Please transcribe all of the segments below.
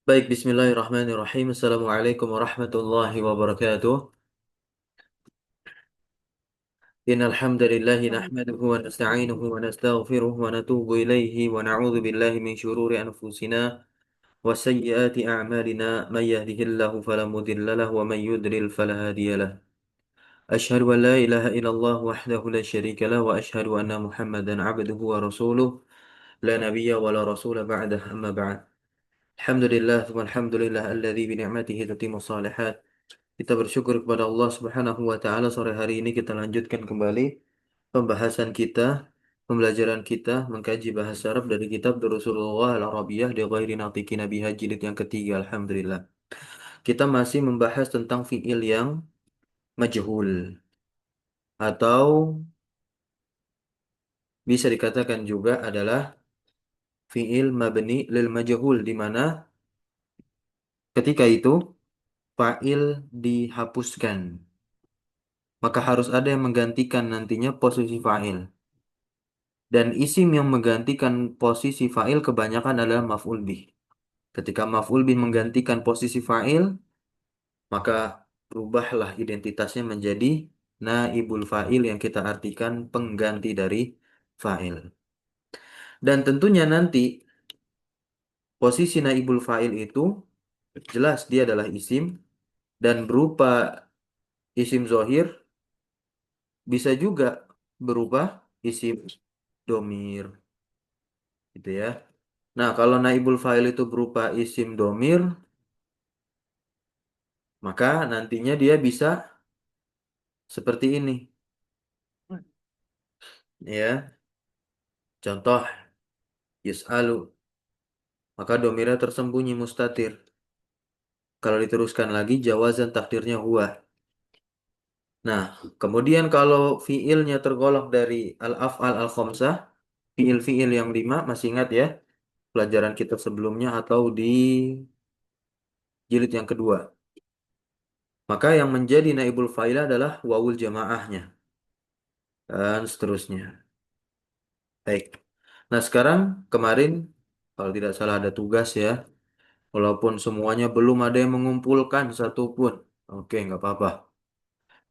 Baik, bismillahirrahmanirrahim. Assalamualaikum warahmatullahi wabarakatuh. Innal hamdalillah nahmaduhu wa nasta'inuhu wa nastaghfiruh wa natubu ilayhi wa na'udzu billahi min shururi anfusina wa sayyiati a'malina may yahdihillahu fala mudilla lahu wa may yudlil fala hadiya lahu. Asyhadu an la ilaha illallah wahdahu la syarika lahu wa asyhadu anna Muhammadan 'abduhu wa rasuluh la nabiyya wa la rasula ba'dah amma ba'd. Alhamdulillah wa alhamdulillah alladzi bi ni'matihi tatimmu shalihat. Kita bersyukur kepada Allah Subhanahu wa taala, sore hari ini kita lanjutkan kembali pembahasan kita, pembelajaran kita mengkaji bahasa Arab dari kitab Durusulullah Al-Arabiyah di Ghairi Natiki Nabiha jilid yang ketiga. Alhamdulillah. Kita masih membahas tentang fiil yang majhul atau bisa dikatakan juga adalah fiil mabni lil majhul, di mana ketika itu fa'il dihapuskan, maka harus ada yang menggantikan nantinya posisi fa'il. Dan isim yang menggantikan posisi fa'il kebanyakan adalah maf'ul bih. Ketika maf'ul bih menggantikan posisi fa'il, maka berubahlah identitasnya menjadi naibul fa'il yang kita artikan pengganti dari fa'il. Dan tentunya nanti posisi naibul fa'il itu jelas dia adalah isim dan berupa isim zohir, bisa juga berubah isim domir, gitu ya. Nah, kalau naibul fa'il itu berupa isim domir, maka nantinya dia bisa seperti ini. Ya, contoh yus'alu, maka domirnya tersembunyi mustatir. Kalau diteruskan lagi jawazan takdirnya huwa. Nah, kemudian kalau fiilnya tergolong dari al-af'al al-khamsah, fiil-fiil yang lima, masih ingat ya pelajaran kita sebelumnya atau di jilid yang kedua. Maka yang menjadi naibul fa'il adalah wawul jamaahnya dan seterusnya. Baik. Nah, sekarang kemarin kalau tidak salah ada tugas ya. Walaupun semuanya belum ada yang mengumpulkan satupun. Oke, nggak apa-apa.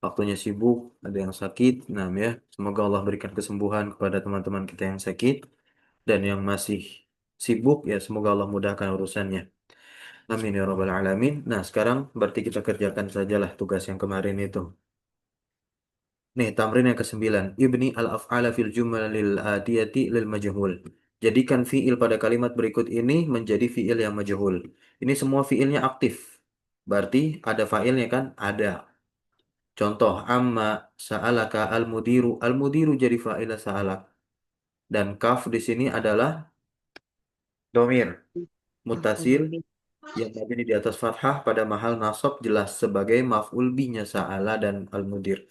Waktunya sibuk, ada yang sakit. Nah, ya, semoga Allah berikan kesembuhan kepada teman-teman kita yang sakit. Dan yang masih sibuk, ya semoga Allah mudahkan urusannya. Amin ya rabbal alamin. Nah, sekarang berarti kita kerjakan sajalah tugas yang kemarin itu. Nih, tamrin yang kesembilan. Ibni al-af'ala fil jumalil atiyati lil majhul. Jadikan fiil pada kalimat berikut ini menjadi fiil yang majhul. Ini semua fiilnya aktif. Berarti ada failnya kan? Ada. Contoh, amma sa'alaka al-mudiru. Al-mudiru jadi fa'ila sa'alak. Dan kaf di sini adalah domir. Mutasil yang mabni di atas fathah pada mahal nasab jelas sebagai maf'ul binya sa'ala dan al-mudir.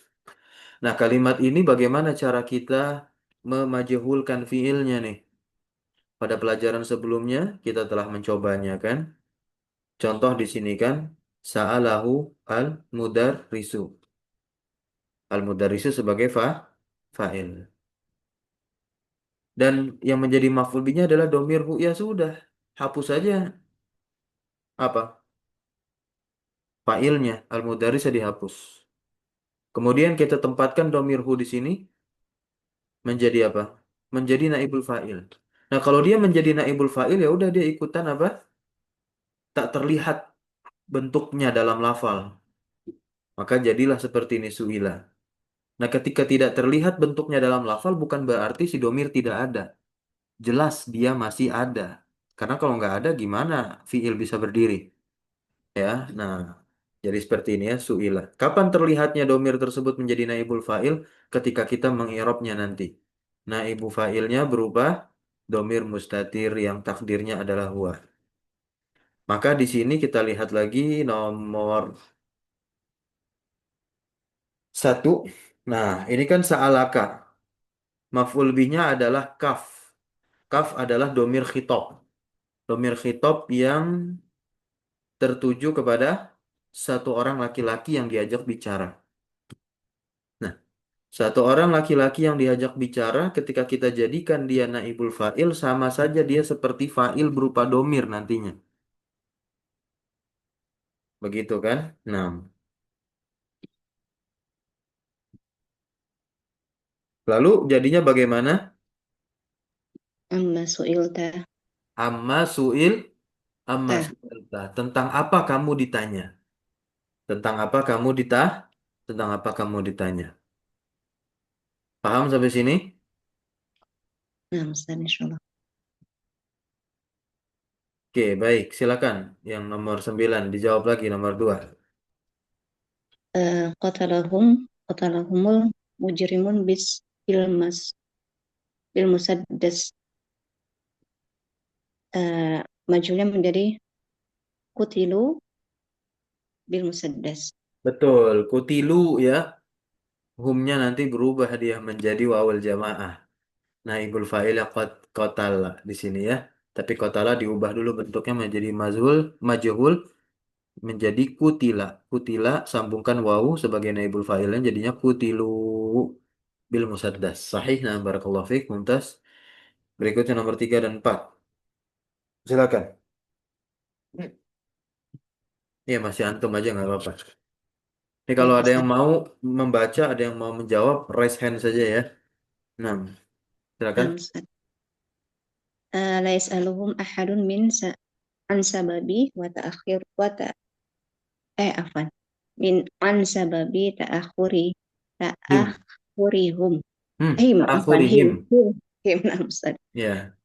Nah, kalimat ini bagaimana cara kita memajhulkan fiilnya nih? Pada pelajaran sebelumnya kita telah mencobanya kan? Contoh di sini kan, sa'alahu al-mudarrisu. Al-mudarrisu sebagai fa'il. Dan yang menjadi maf'ul binya adalah domir hu. Ya sudah, hapus saja apa? Fa'ilnya, al-mudarris dihapus. Kemudian kita tempatkan domir hu di sini menjadi apa? Menjadi naibul fa'il. Nah, kalau dia menjadi naibul fa'il ya udah dia ikutan apa? Tak terlihat bentuknya dalam lafal. Maka jadilah seperti ini suila. Nah, ketika tidak terlihat bentuknya dalam lafal bukan berarti si domir tidak ada. Jelas dia masih ada. Karena kalau nggak ada gimana fiil bisa berdiri? Ya, nah jadi seperti ini ya suila. Kapan terlihatnya domir tersebut menjadi naibul fa'il? Ketika kita mengirobnya nanti. Naibu fa'ilnya berubah domir mustatir yang takdirnya adalah huwa. Maka di sini kita lihat lagi nomor satu. Nah, ini kan sa'alaka. Maf'ul bihnya adalah kaf. Kaf adalah domir khitab. Domir khitab yang tertuju kepada satu orang laki-laki yang diajak bicara. Nah, satu orang laki-laki yang diajak bicara ketika kita jadikan dia naibul fa'il sama saja dia seperti fa'il berupa domir nantinya. Begitu kan? Nah, lalu jadinya bagaimana? Amma su'ilta. Amma su'il, amma Ta. su'ilta. Tentang apa kamu ditanya? Tentang apa kamu Tentang apa kamu ditanya? Paham sampai sini? Nah, Ustaz, insyaallah. Oke, baik. Silakan. Yang nomor 9 dijawab lagi nomor 2. Qatalahumul mujrimun bil musaddas. Majunya menjadi kutilu bil musaddas. Betul. Kutilu ya. Humnya nanti berubah dia menjadi wawul jamaah. Naibul fa'il ya qatala di sini ya. Tapi qatala diubah dulu bentuknya menjadi majhul menjadi kutila. Kutila sambungkan wawu sebagai naibul fa'ilnya jadinya kutilu bil musaddas. Sahih, nah barakallahu fiik, mumtaz. Berikutnya nomor 3 dan 4. Silakan. Iya, masih antum aja nggak apa-apa. Ini kalau Baik, ada yang Ustaz. mau membaca, ada yang mau menjawab, raise hand saja ya. Nah, silakan. Nah, Ustaz. La yas'aluhum ahadun an sababi wa ta'akhir wa ta afan. Min an sababi Him. ta'akhurihum. Afan, Akhurihim. him, nah, Ustaz. Ya,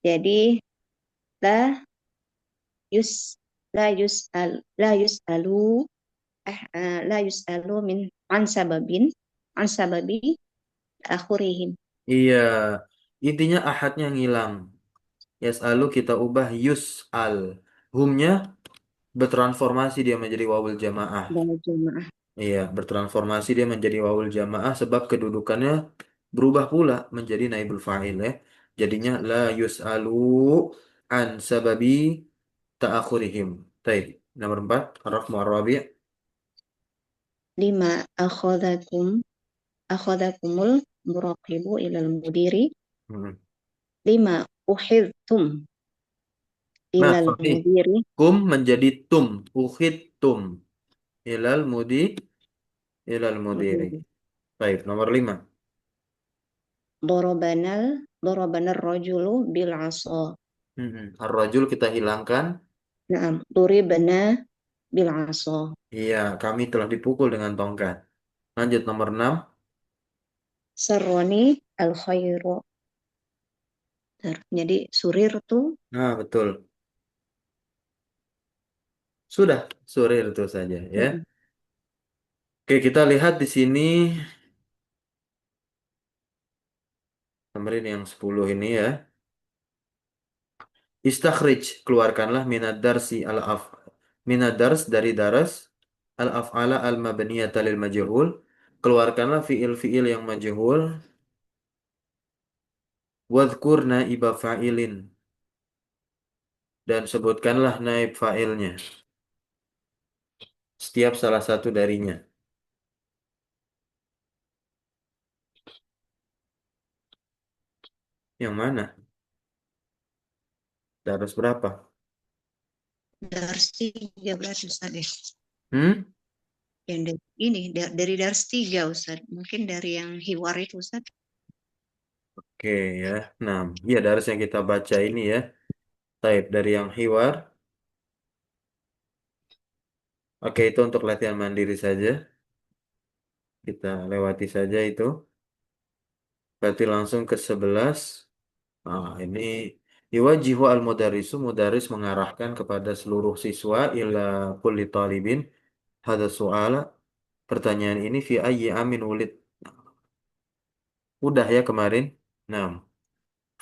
Jadi la yus la yus'alu la yus'alu min an sababi akhurihim. iya. Intinya ahadnya ngilang. Yas'alu kita ubah yus'al. Humnya bertransformasi dia menjadi wawul jamaah. Dari jemaah. Iya, bertransformasi dia menjadi wawul jamaah sebab kedudukannya berubah pula menjadi naibul fa'il ya. Jadinya la yus'alu an sababi ta'akhurihim. Taib. Nomor 4, ar-raqmu ar-rabi'. Lima akhadakumul muraqibu ilal mudiri. Hmm. Lima uhidtum Nah, ilal sahih. mudiri. Kum menjadi tum. Ukhid tum. Ilal mudiri. Mudiri. Baik, nomor 5. Dorobanal rojulu bil aso. Ar-rajul kita hilangkan. Naam, duribna bil aso. Iya, kami telah dipukul dengan tongkat. Lanjut nomor 6. Sarroni al khairu. Jadi surir tuh. Nah, betul. Sudah, sore itu saja ya. Mm-mm. Oke, kita lihat di sini nomor ini yang 10 ini ya. Istakhrij, keluarkanlah minad dars dari daras al-af'ala al-mabniyata lil majhul. Keluarkanlah fiil-fiil yang majhul. Wadhkur naiba fa'ilin dan sebutkanlah naib fa'ilnya. Setiap salah satu darinya. Yang mana? Daras berapa? Dars 3 berarti Ustaz ya. Hmm? Yang dari Dars 3 Ustaz. Mungkin dari yang Hiwar itu Ustaz. Oke ya. Nah, iya daras yang kita baca ini ya. Taib dari yang hiwar. Oke, itu untuk latihan mandiri saja. Kita lewati saja itu. Berarti langsung ke 11. Nah, ini yuwajihu al-mudarisu. Mudaris mengarahkan kepada seluruh siswa ila kulli talibin. Hada su'ala. Pertanyaan ini fi ayyi amin wulid. Udah ya kemarin. Nah,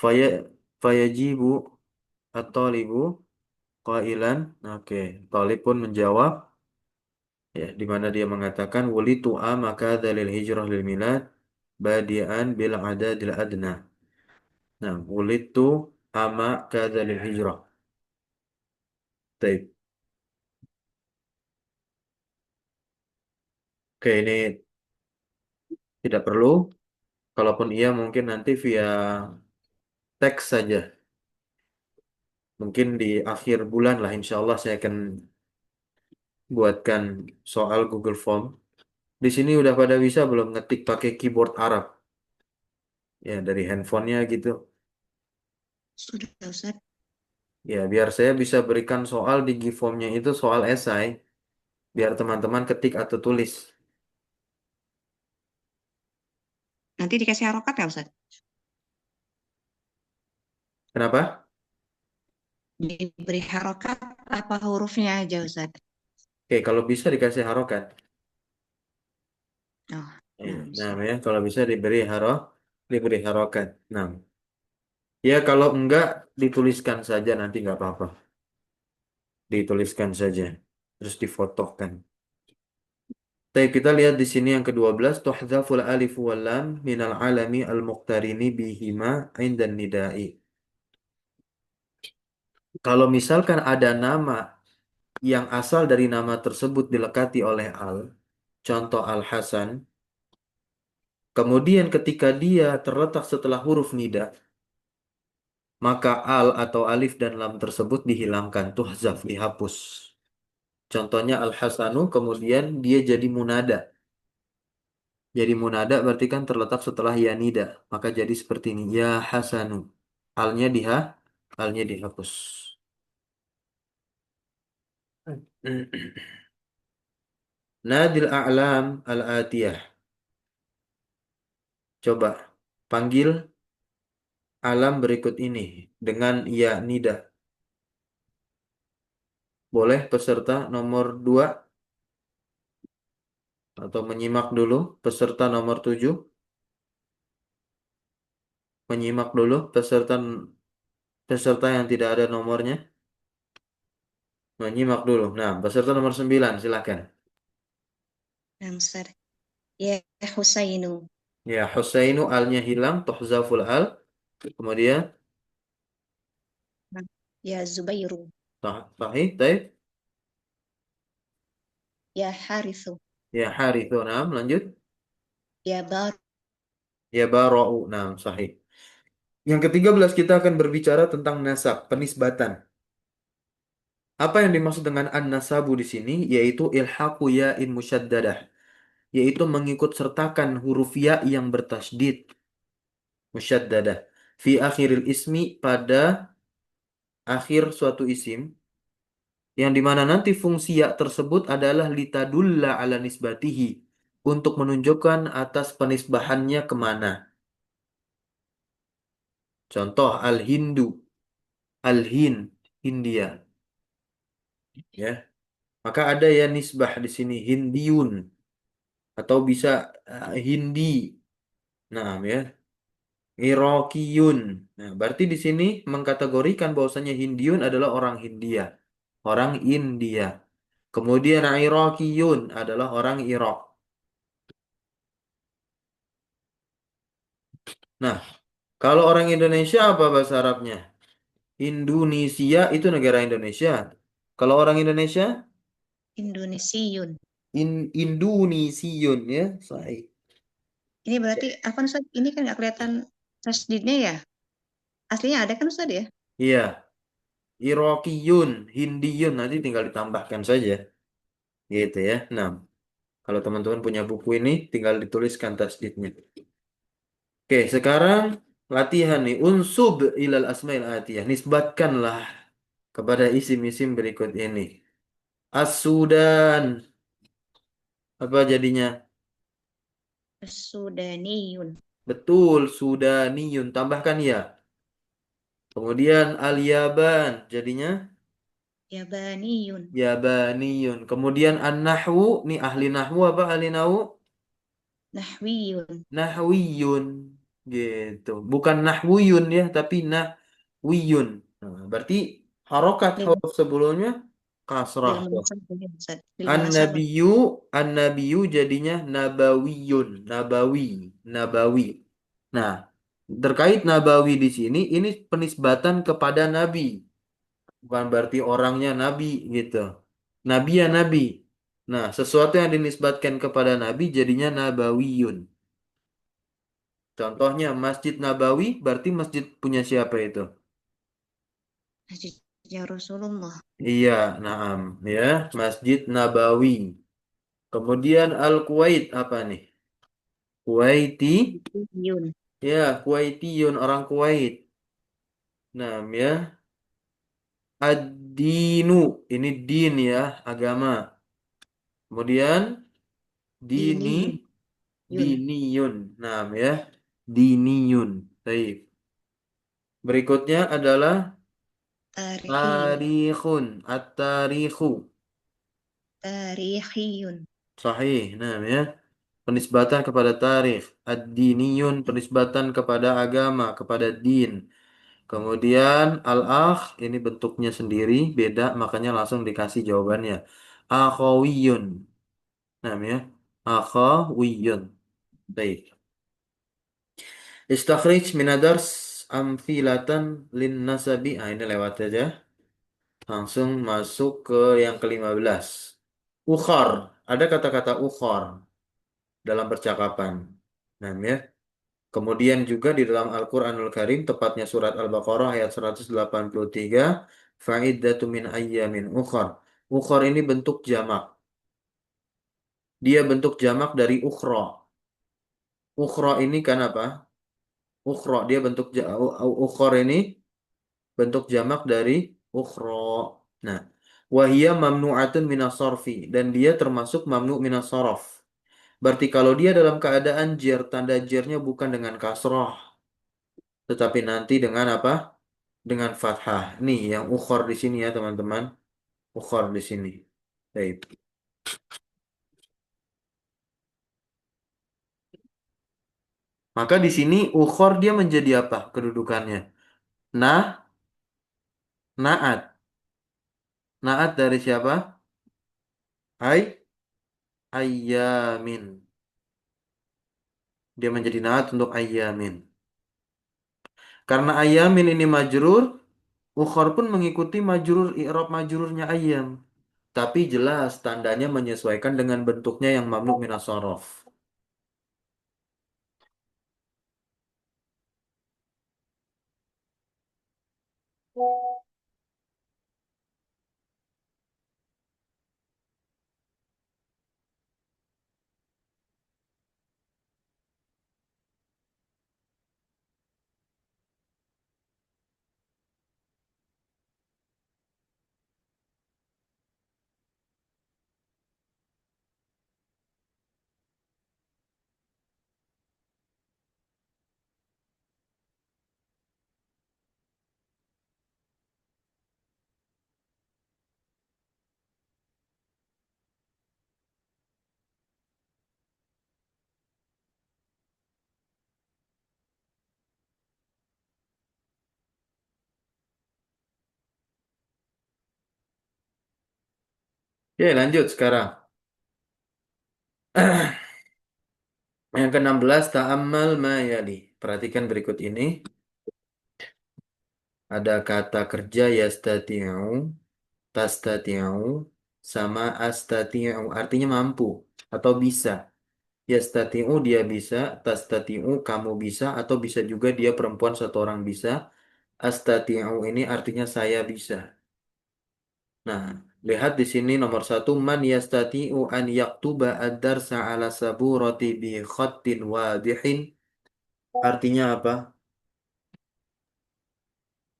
faya fayajibu at-talibu qailan. Oke, talib pun menjawab ya di mana dia mengatakan wulitu maka dalil hijrah lil milad badian bil adadil adna. Nah, wulitu ama dalil hijrah. Baik. Oke, ini tidak perlu. Kalaupun iya mungkin nanti via teks saja. Mungkin di akhir bulan lah insya Allah saya akan buatkan soal Google Form. Di sini udah pada bisa belum ngetik pakai keyboard Arab? Ya, dari handphonenya gitu. Sudah Ustaz. Ya, biar saya bisa berikan soal di Giveformnya itu soal esai, biar teman-teman ketik atau tulis. Nanti dikasih harokat ya Ustaz? Kenapa? Diberi harokat apa hurufnya aja Ustaz? Oke, kalau bisa dikasih harokat. Oh, Iya, nah nah Ustaz. ya, kalau bisa diberi harokat. Nah, ya kalau enggak dituliskan saja nanti nggak apa-apa. Dituliskan saja, terus difotokan. Tapi kita lihat di sini yang ke-12, tuhdhaful alif wal lam minal alami al-muqtarini bihima indan nidai. Kalau misalkan ada nama yang asal dari nama tersebut dilekati oleh al, contoh Al-Hasan, kemudian ketika dia terletak setelah huruf nida, maka al atau alif dan lam tersebut dihilangkan, tuhzaf, dihapus. Contohnya Al-Hasanu, kemudian dia jadi munada. Jadi munada berarti kan terletak setelah ya nida. Maka jadi seperti ini. Ya Hasanu. Alnya diha, alnya dihapus. Nadil a'lam al-atiyah. Coba panggil alam berikut ini dengan ya nida. Boleh peserta nomor 2 atau menyimak dulu peserta nomor 7. Menyimak dulu peserta peserta yang tidak ada nomornya. Menyimak dulu. Nah, peserta nomor 9 silakan. Nah Ustaz. Ya Husainu. Ya, Husainu alnya hilang, tuhzaful al. Kemudian, Nah, ya Zubairu. sahih, taib. Ya Harithu. Ya, Harithu, naam, lanjut. Ya Bar. Ya, Bara'u, naam, sahih. Yang ke-13 kita akan berbicara tentang nasab, penisbatan. Apa yang dimaksud dengan an-nasabu di sini? Yaitu ilhaqu ya'in musyaddadah. Yaitu mengikut sertakan huruf ya yang bertasydid, musyaddadah. Fi akhiril ismi pada akhir suatu isim. Yang dimana nanti fungsi ya tersebut adalah litadulla ala nisbatihi. Untuk menunjukkan atas penisbahannya kemana. Contoh al-Hindu, al-Hind, India. Ya, maka ada ya nisbah di sini Hindiun atau bisa Hindi. Nah, ya, Iraqiyun. Nah, berarti di sini mengkategorikan bahwasanya Hindiun adalah orang Hindia, orang India. Kemudian Iraqiyun adalah orang Irak. Nah, kalau orang Indonesia apa bahasa Arabnya? Indonesia itu negara Indonesia. Kalau orang Indonesia, Indonesiun. Indonesiun ya, saya. Ini berarti apa Ustaz? Ini kan nggak kelihatan tasdidnya ya? Aslinya ada kan Ustaz ya? Iya, Iraqiyun, Hindiyun nanti tinggal ditambahkan saja, gitu ya. Nah, kalau teman-teman punya buku ini, tinggal dituliskan tasdidnya. Oke, sekarang latihan nih. Unsub ilal asmail atiyah. Nisbatkanlah kepada isim-isim berikut ini. As-Sudan. Apa jadinya? Sudaniyun. Betul, Sudaniyun. Tambahkan ya. Kemudian Al-Yaban. Jadinya Yabaniyun. Yabaniyun. Kemudian An-Nahwu. Nih ahli Nahwu apa ahli Nahwu? Nahwiyun. Nahwiyun. Gitu. Bukan Nahwiyun ya, tapi Nahwiyun. Nah, berarti harokat Lil, huruf sebelumnya kasrah lil tuh. munasabah ya Ustaz. Lil munasabah. An-Nabiyyu, An-Nabiyyu jadinya Nabawiyun, Nabawi, Nabawi. Nah, terkait Nabawi di sini, ini penisbatan kepada Nabi, bukan berarti orangnya Nabi gitu. Nabi ya Nabi. Nah, sesuatu yang dinisbatkan kepada Nabi jadinya Nabawiyun. Contohnya Masjid Nabawi berarti masjid punya siapa itu? Masjid Ya Rasulullah. Iya, naam, ya, Masjid Nabawi. Kemudian Al-Kuwait apa nih? Kuwaiti, Yun. ya, Kuwaitiyun orang Kuwait. Naam, ya. Ad-dinu, ini din ya, agama. Kemudian dini, Diniyun. Yun. diniyun. Naam, ya. Diniyun. Baik. Berikutnya adalah Tarihiyun. tarikhun, at-tarikhu. Tarihiyun. Sahih, nah ya. Penisbatan kepada tarikh. Ad-diniyun, penisbatan kepada agama, kepada din. Kemudian al-akh, ini bentuknya sendiri, beda, makanya langsung dikasih jawabannya. Akhawiyun. Nah ya. Akhawiyun. Baik. Istakhrij minadars amthilatan lin nasabi. Ah, ini lewat aja. Langsung masuk ke yang ke-15. Ukhar. Ada kata-kata ukhar dalam percakapan. Nah, ya. Kemudian juga di dalam Al-Quranul Karim, tepatnya surat Al-Baqarah ayat 183, fa'iddatu min ayyamin ukhar. Ukhar ini bentuk jamak. Dia bentuk jamak dari ukhra. Ukhra ini kan apa? Ukhra, dia bentuk ukhar ini bentuk jamak dari ukhra. Nah, wahia mamnu'atun minas sarfi, dan dia termasuk mamnu minas sarf. Berarti kalau dia dalam keadaan jer, tanda jernya bukan dengan kasroh, tetapi nanti dengan apa? Dengan fathah. Nih yang ukhor di sini ya teman-teman. Ukhor di sini. Baik. Maka di sini ukhor dia menjadi apa kedudukannya? Nah, naat. Naat dari siapa? Ay, ayyamin. Dia menjadi naat untuk ayyamin. Karena ayyamin ini majrur, ukhor pun mengikuti majrur i'rab majrurnya ayyam. Tapi jelas tandanya menyesuaikan dengan bentuknya yang mamnu minas shorof. Oke, lanjut sekarang. Yang ke-16, ta'ammal ma yali. Perhatikan berikut ini. Ada kata kerja yastati'u, tastati'u, sama astati'u. Artinya mampu atau bisa. Yastati'u dia bisa, tastati'u kamu bisa, atau bisa juga dia perempuan satu orang bisa. Astati'u ini artinya saya bisa. Nah, lihat di sini nomor satu. Man yastati'u an yaktuba ad-darsa ala saburati bi khattin wadihin. Artinya apa?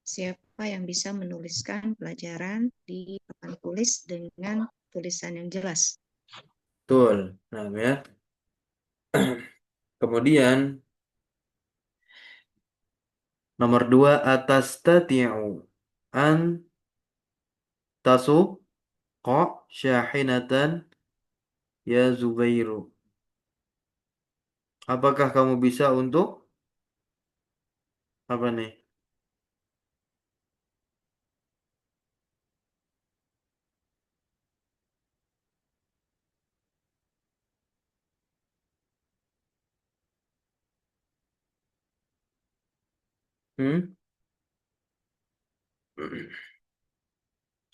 Siapa yang bisa menuliskan pelajaran di papan tulis dengan tulisan yang jelas? Betul. Nah, ya. Kemudian nomor dua atas tati'u an tasuq syahinatan ya Zubairu. Apakah kamu bisa untuk apa nih? Hmm?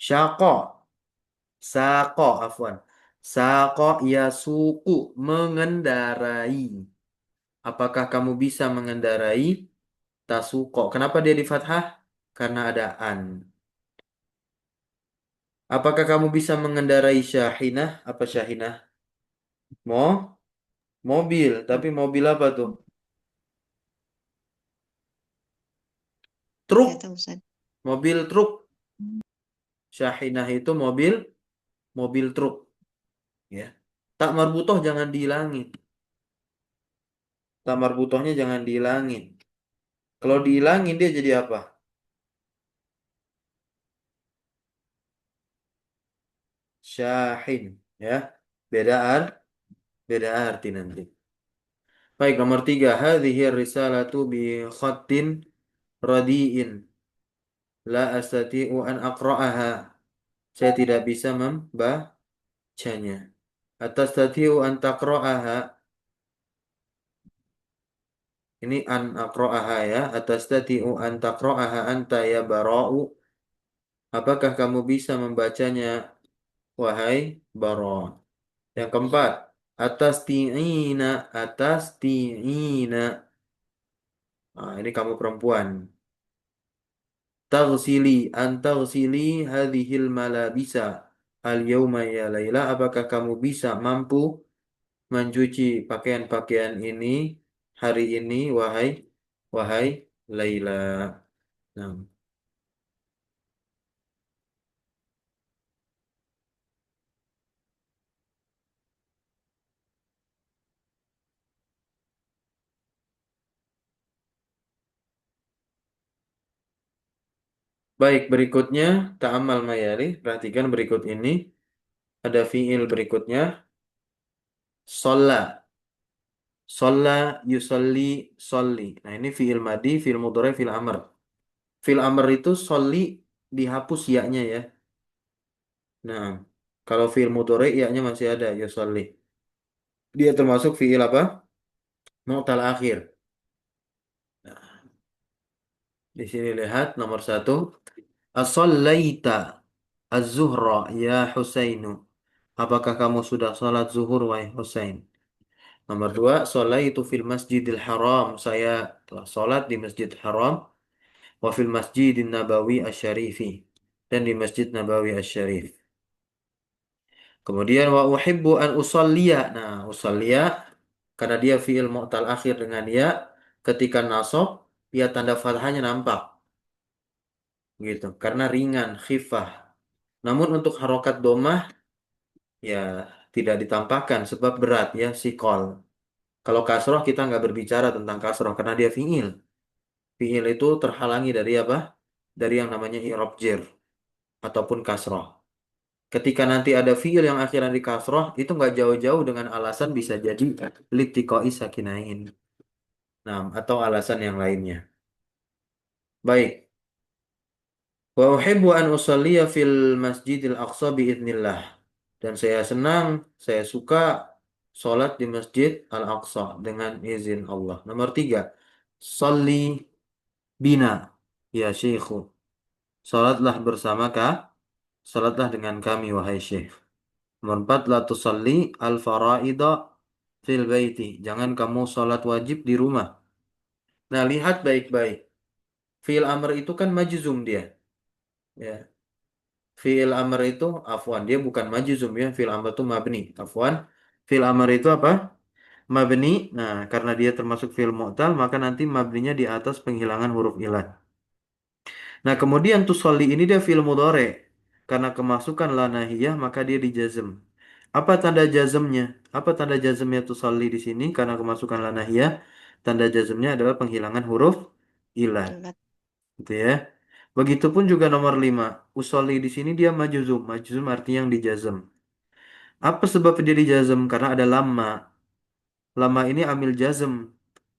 Syaqo, saqo, afwan. Saqo ya suku mengendarai. Apakah kamu bisa mengendarai tasuko? Kenapa dia di fathah? Karena ada an. Apakah kamu bisa mengendarai syahinah? Apa syahinah? Mobil, tapi mobil apa tuh? Nggak Truk, tahu Ustaz. mobil truk. Syahinah itu mobil, mobil truk, ya. Tak marbutoh jangan dihilangin. Tak marbutohnya jangan dihilangin. Kalau dihilangin dia jadi apa? Syahin, ya. Beda beda arti nanti. Baik, nomor tiga. Hadhihi risalatu bi khattin radiin. La astati'u an aqra'aha. Saya tidak bisa membacanya. Atastati'u an taqra'aha. Ini an aqra'aha ya. Atastati'u an taqra'aha anta ya bara'u. Apakah kamu bisa membacanya, wahai Bara? Yang keempat, atas ti'ina. Nah, ini kamu perempuan. Taghsili, antaghsili hadhil malabisa. Al yauma ya Laila, apakah kamu bisa mampu mencuci pakaian-pakaian ini hari ini, wahai Laila. Nah, baik, berikutnya ta'amal mayari, perhatikan berikut ini. Ada fiil berikutnya, sholla. Sholla yusolli solli. Nah ini fiil madi, fiil mudhari, fiil amr. Fiil amr itu solli dihapus ya-nya ya. Nah kalau fiil mudhari ya-nya masih ada yusolli. Dia termasuk fiil apa? Mu'tal akhir. Nah, di sini lihat nomor satu. As-sallaita az-zuhra ya Husainu. Apakah kamu sudah sholat zuhur wahai Husain? Nomor dua, sholaitu fil masjidil haram. Saya telah sholat di masjid haram. Wa fil Masjidin Nabawi Asy-Syarifi, dan di Masjid Nabawi Asy-Syarif. Kemudian wa uhibbu an usalliya. Nah, usalliya karena dia fiil mu'tal akhir dengan ya, ketika nasab ya tanda fathahnya nampak gitu karena ringan khifah. Namun untuk harokat domah ya tidak ditampakkan sebab berat ya sikol. Kalau kasroh kita nggak berbicara tentang kasroh karena dia fiil. Fiil itu terhalangi dari apa? Dari yang namanya i'rab jer ataupun kasroh. Ketika nanti ada fiil yang akhirnya di kasroh, itu nggak jauh-jauh dengan alasan bisa jadi litikoi sakinain. Nah, atau alasan yang lainnya. Baik. Wa uhibbu an usalliya fil masjidil aqsa biidnillah. Dan saya senang, saya suka sholat di masjid Al-Aqsa dengan izin Allah. Nomor tiga. Salli bina. Ya syekhu. Sholatlah bersama kah? Sholatlah dengan kami, wahai syekh. Nomor 4, la tusalli al-faraida fil baiti. Jangan kamu sholat wajib di rumah. Nah, lihat baik-baik. Fi'il amr itu kan majzum dia. Ya. Fi'il amr itu, afwan, dia bukan majzum ya. Fi'il amr itu mabni. Afwan. Fi'il amr itu apa? Mabni. Nah, karena dia termasuk fi'il mu'tal, maka nanti mabninya di atas penghilangan huruf ilah. Nah, kemudian tusolli ini dia fi'il mudhari. Karena kemasukan la nahiyah, maka dia dijazm. Apa tanda jazmnya? Apa tanda jazmnya tusolli di sini? Karena kemasukan la nahiyah, tanda jazmnya adalah penghilangan huruf ilat. Ilat. Gitu ya. Begitupun juga nomor 5. Usolli di sini dia majuzum. Majuzum artinya yang dijazm. Apa sebab dia dijazm? Karena ada lamma. Lamma ini amil jazm.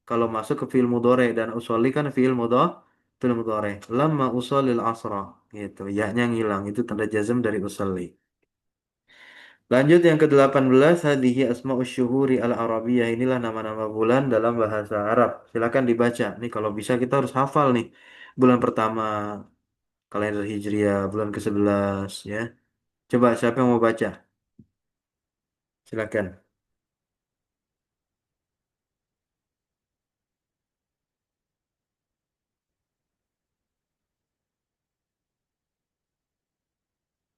Kalau masuk ke fi'il mudhari dan usolli kan fi'il mudhari. Lamma usallil asra gitu. Ya-nya ngilang itu tanda jazm dari usolli. Lanjut yang ke-18, hadhihi asma'us syuhuri al-arabiyyah. Inilah nama-nama bulan dalam bahasa Arab. Silakan dibaca. Nih kalau bisa kita harus hafal nih. Bulan pertama kalender Hijriah, bulan ke-11 ya. Coba siapa yang mau baca? Silakan.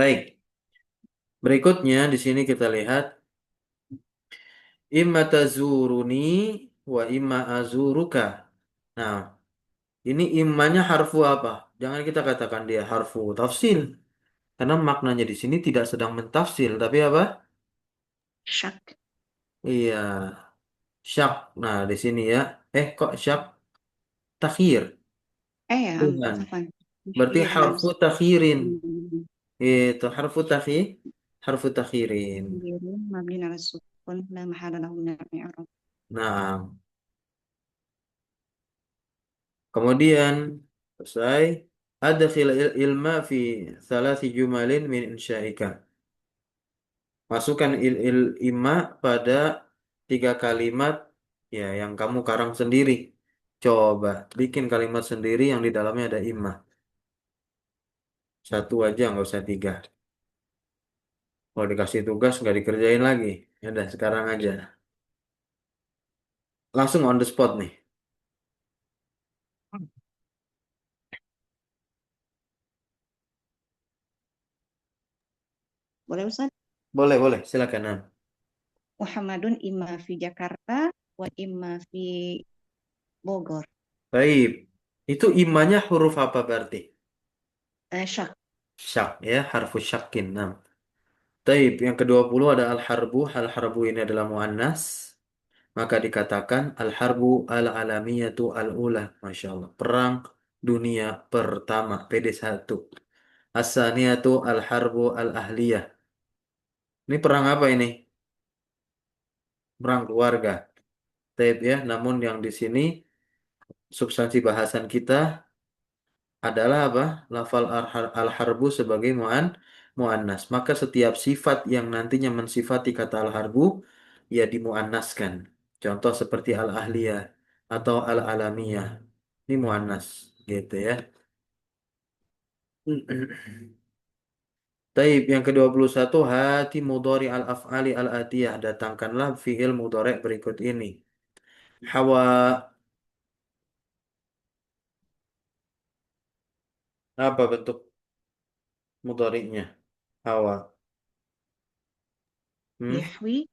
Baik, berikutnya di sini kita lihat imma tazuruni wa imma azuruka. Nah, ini immanya harfu apa? Jangan kita katakan dia harfu tafsil. Karena maknanya di sini tidak sedang mentafsil, tapi apa? Syak. Iya, syak. Nah, di sini ya. Kok syak? Takhir. Ya, Tuhan. apa? Berarti Iya, benar. harfu takhirin. Hmm, Itu harfu takhir. Harfu takhirin. sendiri, mabni ala sukun, la mahala lahu min al-i'rab. Nah, kemudian selesai. Adkhil ilma fi salasi jumalin min insya'ika. Masukkan imma pada tiga kalimat ya yang kamu karang sendiri. Coba bikin kalimat sendiri yang di dalamnya ada imma. Satu aja nggak usah tiga. Kalau dikasih tugas nggak dikerjain lagi. Ya udah sekarang aja. Langsung on the spot nih. Boleh Ustaz? Boleh, boleh. Silakan. Nam. Muhammadun imma fi Jakarta wa imma fi Bogor. Baik. Itu immanya huruf apa berarti? Syak. Syak ya, harfu syakin. Nah. Taib, yang ke-20 ada al-harbu. Al-harbu ini adalah muannas. Maka dikatakan al-harbu al-alamiyatu al-ula. Masya Allah. Perang dunia pertama. PD1. As-saniyatu al-harbu al-ahliyah. Ini perang apa ini? Perang keluarga. Taib ya. Namun yang di sini substansi bahasan kita adalah apa? Lafal al-harbu sebagai muannas. Maka setiap sifat yang nantinya mensifati kata al-harbu ya dimuannaskan. Contoh seperti al-ahliyah atau al-alamiyah. Ini muannas gitu ya. Taib yang ke-21 hati mudhari al-af'ali al-atiyah, datangkanlah fi'il mudhari berikut ini. Hawa, apa bentuk mudhari'nya? Hawa. Hmm? Yahwi,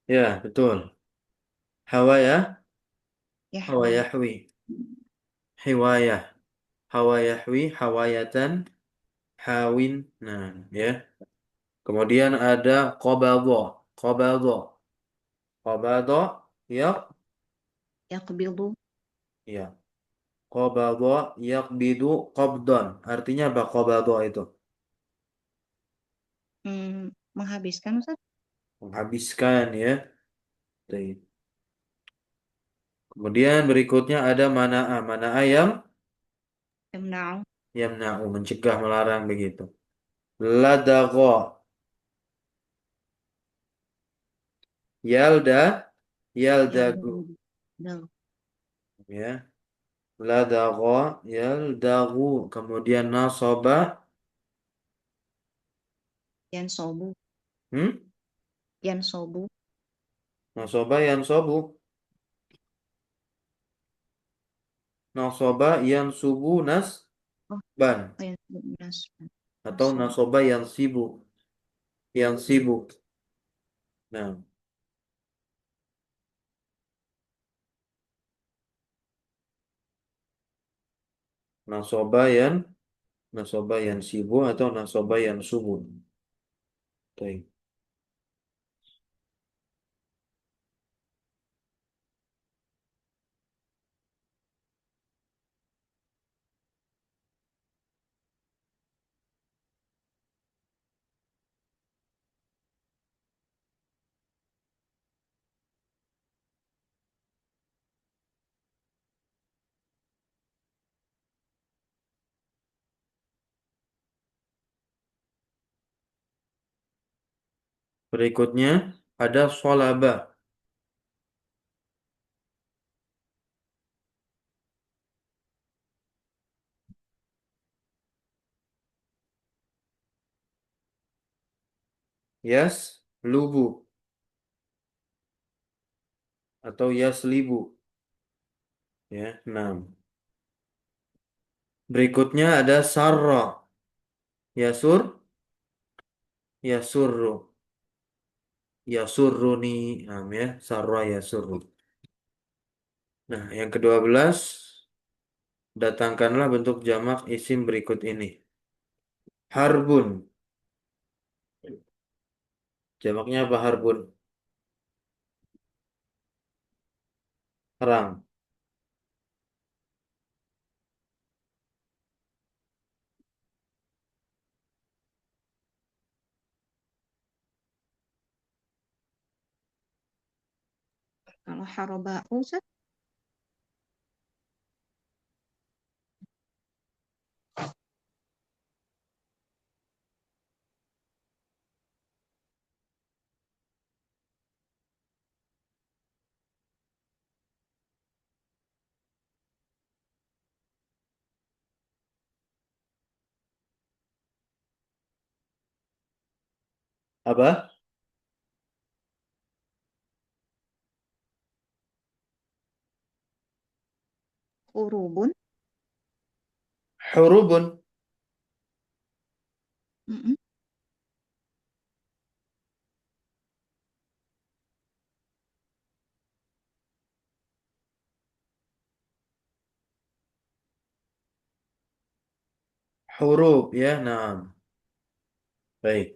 Ya, betul. Hawa ya. Hawa Yahwa. yahwi. Hiwayah. Hawa yahwi, hawayatan, hawin. Nah, ya. Kemudian ada qabadha. Qabadha. Qabadha, ya. Yaqbidu, Ya. Qabadha yaqbidu qabdan. Artinya apa qabadha itu? menghabiskan Ustaz. Menghabiskan ya. Baik. Kemudian berikutnya ada mana'a. Mana'a yang Yamna'u, yamna'u, mencegah, melarang begitu. Ladagha. Yalda, yaldagu. yaldal, Ya. Ladagha, yaldagu. Kemudian nasaba. yansobu, Hmm? yansobu. Nasaba yansobu. Nasaba yansubu Oh, nasban. yansobu, Atau nasab, nasaba yansibu. Yansibu. Nah, nasaba nasaba yansibu atau nasaba yansubu. Baik. Berikutnya ada solaba. Yas lubu atau yaslibu. Ya, 6. Berikutnya ada sarra. Yasur, yasurru. Yasurruni. Nah, ya, sarra yasurru. Nah, yang ke-12, datangkanlah bentuk jamak isim berikut ini. Harbun. Jamaknya apa harbun? Perang. Kalau haroba Ustaz, Apa? hurubun. Hurubun. Mm-mm. Huruf ya. Nah, baik.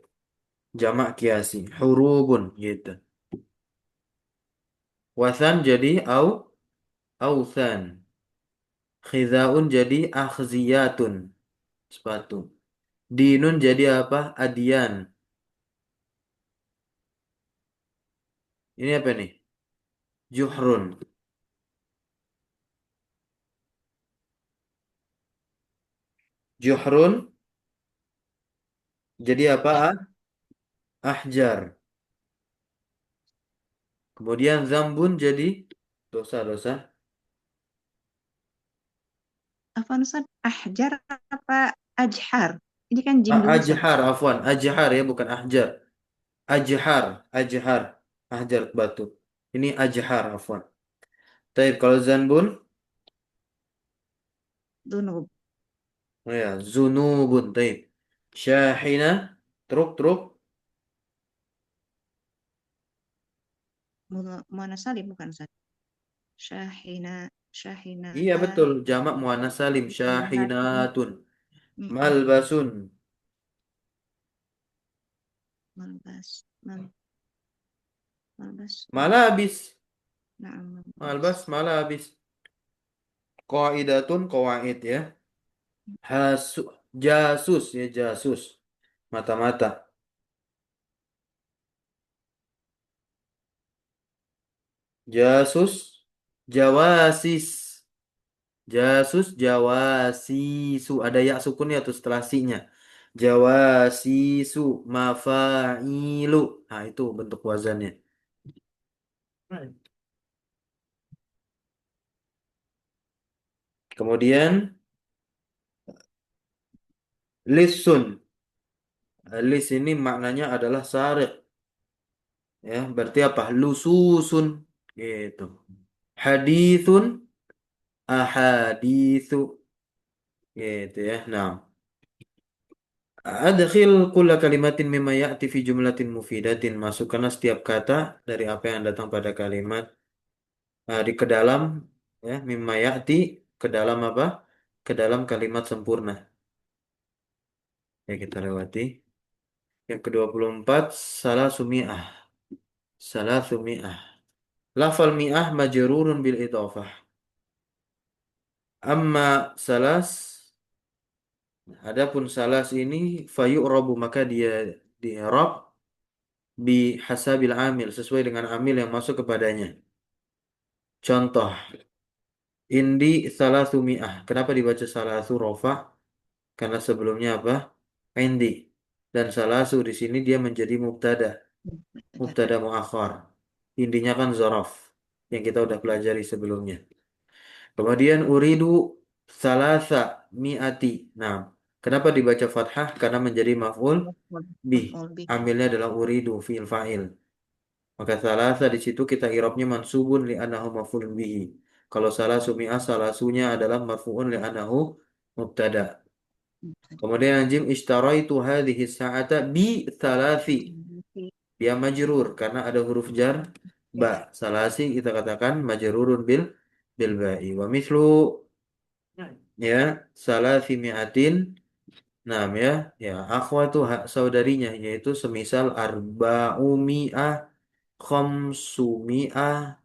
Jamak kiasi. Hurubun gitu. Wasan jadi ausan. Khizaun jadi akhziyatun. Sepatu. Dinun jadi apa? Adian. Ini apa nih? Juhrun. Juhrun jadi apa? Ahjar. Kemudian zambun jadi dosa-dosa. Apa Ustaz? Ahjar apa ajhar? Ini kan jim dulu Ustaz. Ajhar, afwan. Ajhar ya, bukan ahjar. Ajhar, ajhar. Ahjar batu. Ini ajhar, afwan. Taib kalau zanbun, Dunub. oh ya, zunubun. Taib. Syahina, truk-truk. Mana salim bukan Ustaz? Syahina, Iya Syahinata, betul, jamak muannas salim. Syahinatun. Syahinatun. Mm-mm. Malbasun. Malbas, malbas, Malabis. naam Malbas, malbas. malabis. Qaidatun, qawaid ya. Hasu, jasus ya, jasus. Mata-mata. Jasus, jawasis. Jasus, jawasisu. Ada ya sukunnya tuh setelah sinya. Jawasisu, mafa'ilu. Nah, itu bentuk wazannya. Kemudian, lisun. Lis ini maknanya adalah sarik. Ya, berarti apa? Lususun. Gitu. Hadithun, ahadithu. Gitu ya. Nah. Adkhil kulla kalimatin mimma ya'ti fi jumlatin mufidatin. Masukkanlah setiap kata dari apa yang datang pada kalimat di ke dalam ya mimma ya'ti ke dalam apa? Ke dalam kalimat sempurna. Ya kita lewati. Yang ke-24 salah sumi'ah. Salah sumi'ah. Lafal mi'ah majrurun bil idhafah. Amma salas adapun salas ini fayu'rabu maka dia di i'rab bi hasabil amil sesuai dengan amil yang masuk kepadanya. Contoh, indi salatu mi'ah. Kenapa dibaca salatu rofa? Karena sebelumnya apa? Indi. Dan salasu di sini dia menjadi mubtada. Ada. Mubtada muakhar. Intinya kan zorof. Yang kita udah pelajari sebelumnya. Kemudian uridu salasa mi'ati. Nah, kenapa dibaca fathah? Karena menjadi maf'ul bih. Maf'ul bih. Amilnya adalah uridu fi'il fa'il. Maka salasa di situ kita irobnya mansubun li'annahu maf'ul bihi. Kalau salah sumi'ah, salah sunya adalah marfu'un li'anahu mubtada. Kemudian anjim ishtaraitu hadhihi sa'ata bi thalathi. Dia majrur karena ada huruf jar ba. Salasi kita katakan majrurun bil ba'i. Wa mislu ya salasi mi'atin. Nah, ya akhwatu hak saudarinya yaitu semisal arba'umi'ah, khamsumi'ah,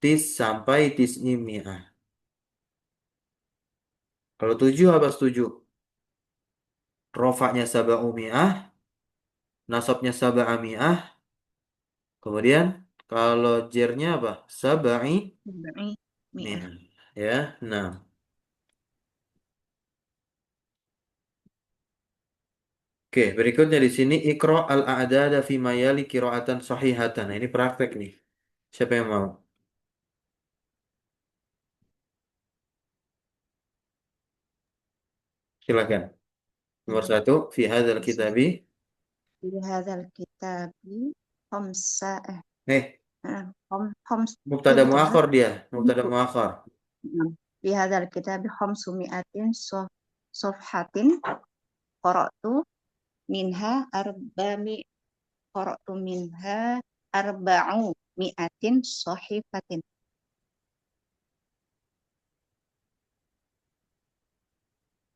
sampai tis'imi'ah. Kalau 7 apa setuju? Rofaknya saba'umi'ah, nasabnya saba'ami'ah, kemudian kalau jernya apa? Saba'i Sebagai mi'ah. mi'ah. Ya, nah. Oke, berikutnya di sini ikro al-a'dada fi mayali kiroatan sahihatan. Nah, ini praktek nih. Siapa yang mau? Silakan. Nomor Nah, satu, fi hadzal kitabi. Fi hadzal kitabi khamsa Eh, khoms oh mubtada gitu Ustaz. muakhir dia, mubtada muakhir. Fi hadzal kitabi khamsu mi'atin sofhatin qara'tu minha arba'mi qara'tu minha arba'u mi'atin sahifatin.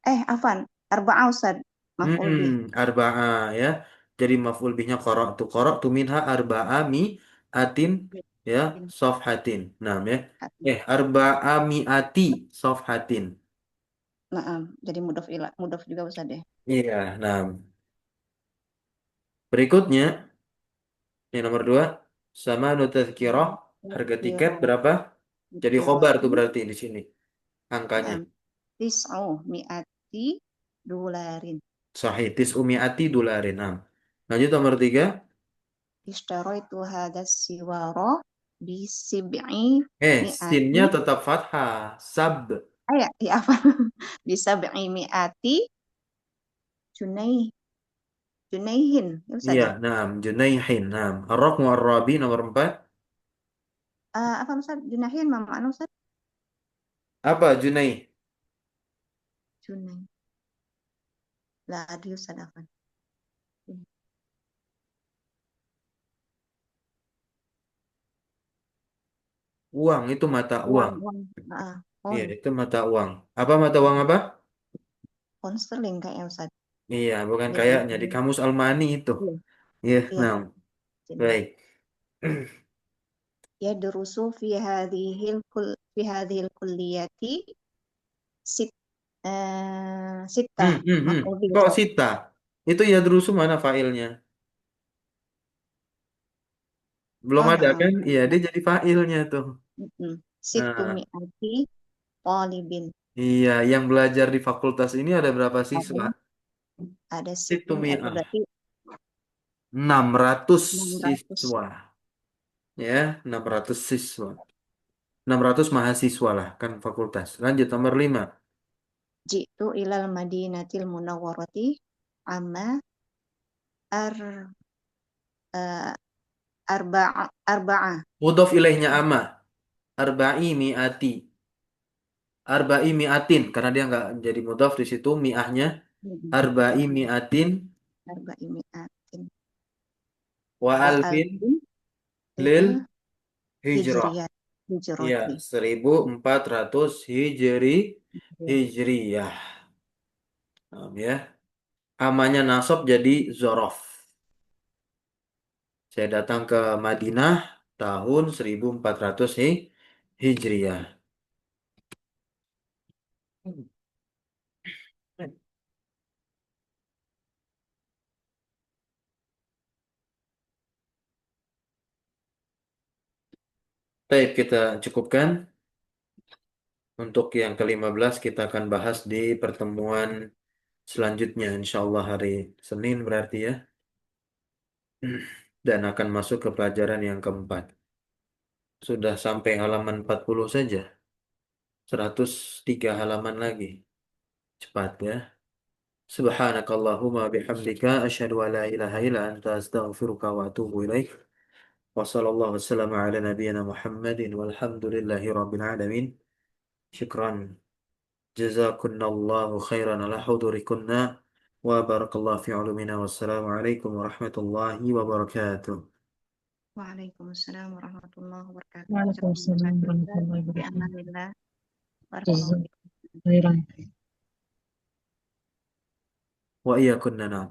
Afan, arba'a Ustaz. Maf'ul bih. Arba'ah ya. Jadi maf'ul bihnya qara'tu minha arba'a mi'atin ya safhatin. Nah, ya. Arba'a mi'ati safhatin. Nah, jadi mudhof juga Ustaz ya. Iya, nah. Berikutnya, yang nomor dua, sama tadzkirah, harga tiket Kira berapa? Jadi khobar tuh kiratu berarti di sini angkanya. na'am tis'u mi'ati dolarin. Sahih, tis'umi'ati dolarin. Nah. Lanjut nomor tiga. Ishtaraitu hadas siwaro bi sib'i Sinnya mi'ati. tetap fathah. Sab. Ya apa? Bisa bi'i mi'ati junai junaihin. Ya Ustaz Iya, ya. nah, Junaihin. Nah, Ar-Rakmu Ar-Rabi nomor 4. Apa Ustaz? Junaihin mana Ustaz? Apa Junaih? Junai. La adri Ustaz apa? Uang itu mata uang. Uang. Iya, On. itu mata uang. Apa mata uang apa? On sterling kayaknya Ustaz. Iya, bukan Di, kayaknya di kamus Almani itu. iya, Iya, iya. nah, Jadi baik. yadrusu fi hadhil kulliyati sit sita maf'ul bih Kok Ustaz. Sita? Itu ya drusu mana failnya? Belum ada Na'am. kan? Iya, dia jadi failnya tuh. Situ Nah, mi'ati talibin. iya, yang belajar di fakultas ini ada berapa siswa? Ada ada situ Situ mi'at mi'ah. berarti 600 600. siswa. Ya, 600 siswa. 600 mahasiswa lah, kan fakultas. Lanjut, nomor 5. Jitu ilal madinatil munawwarati amma ar eh, arba'a. Mudhof ilaihnya ama. Arba'i mi'ati. Arba'i mi'atin. Karena dia nggak jadi mudhof di situ. Mi'ahnya. Arba'i mi'atin. Arba'i mi'atin Wa wa alfin alfin lil lil hijrah. hijriyat Iya, hijrati. 1400 hijriyah. Paham ya. Amanya nasab jadi zorof. Saya datang ke Madinah tahun 1400 Hijriah. Baik, kita cukupkan. Untuk yang ke-15 kita akan bahas di pertemuan selanjutnya. Insya Allah hari Senin berarti ya. Dan akan masuk ke pelajaran yang keempat. Sudah sampai halaman 40 saja. 103 halaman lagi. Cepat ya. Subhanakallahumma bihamdika asyhadu an la ilaha illa anta astaghfiruka wa atubu ilaik. Wa sallallahu wasallam ala nabiyyina Muhammadin walhamdulillahi rabbil alamin. Syukran. Jazakunallahu khairan ala hudurikunna wa barakallahu fi ulumina. Wassalamualaikum warahmatullahi wabarakatuh. Waalaikumsalam warahmatullahi wabarakatuh. Jazakumullah Waalaikumsalam khairan. warahmatullahi Fi wabarakatuh. amanillah. Barakallahu Jazakallahu fikum. khairan. Wa iyyakunna na'am.